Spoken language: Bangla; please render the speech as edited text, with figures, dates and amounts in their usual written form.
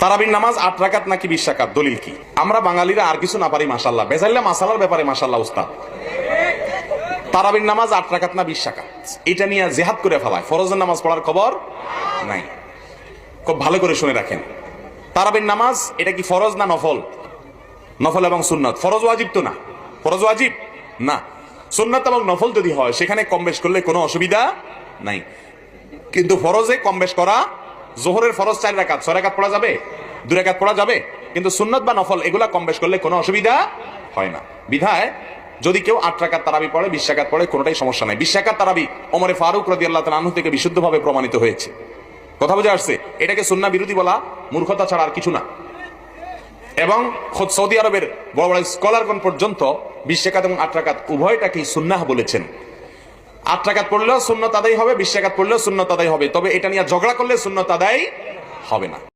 তারাবির নামাজ 8 রাকাত নাকি 20 রাকাত, দলিল কি? আমরা বাঙালিরা আর কিছু না পারি মাশাআল্লাহ, বেজাইল্লা মাসালার ব্যাপারে মাশাআল্লাহ উস্তাদ। তারাবির নামাজ 8 রাকাত না 20 রাকাত, এটা নিয়ে জিহাদ করে ফেলায়, ফরজের নামাজ পড়ার খবর নাই। খুব ভালো করে শুনে রাখেন, তারাবির নামাজ এটা কি ফরজ না নফল? নফল এবং সুন্নাত। ফরজ ওয়াজিব তো না, ফরজ ওয়াজিব না, সুন্নাত এবং নফল যদি হয় সেখানে কম বেশ করলে কোনো অসুবিধা নাই। কিন্তু ফরজে কম বেশ করা, জোহরের ফরজ 4 রাকাত, 6 রাকাত পড়া যাবে, 2 রাকাত পড়া যাবে, কিন্তু সুন্নাত বা নফল এগুলা কম বেশ করলে কোনো অসুবিধা হয় না। বিধায় যদি কেউ 8 রাকাত তারাবি পড়ে, 20 রাকাত পড়ে, কোনোটাই সমস্যা নাই। 20 রাকাত তারাবি ওমরে ফারুক রাদিয়াল্লাহু তাআলা আনহু থেকে বিশুদ্ধভাবে প্রমাণিত হয়েছে। কথা বুঝে আসছে? এটাকে সুন্নাহ বিরোধী বলা মূর্খতা ছাড়া আর কিছু না। এবং খোদ সৌদি আরবের বড় বড় স্কলারগণ পর্যন্ত 20 রাকাত এবং 8 রাকাত উভয়টাকেই সুন্নাহ বলেছেন। 8 রাকাত পড়লেও সুন্নাত আদায় হবে, 20 রাকাত পড়লেও সুন্নাত আদায় হবে, তবে এটা নিয়ে ঝগড়া করলে সুন্নাত আদায় হবে না।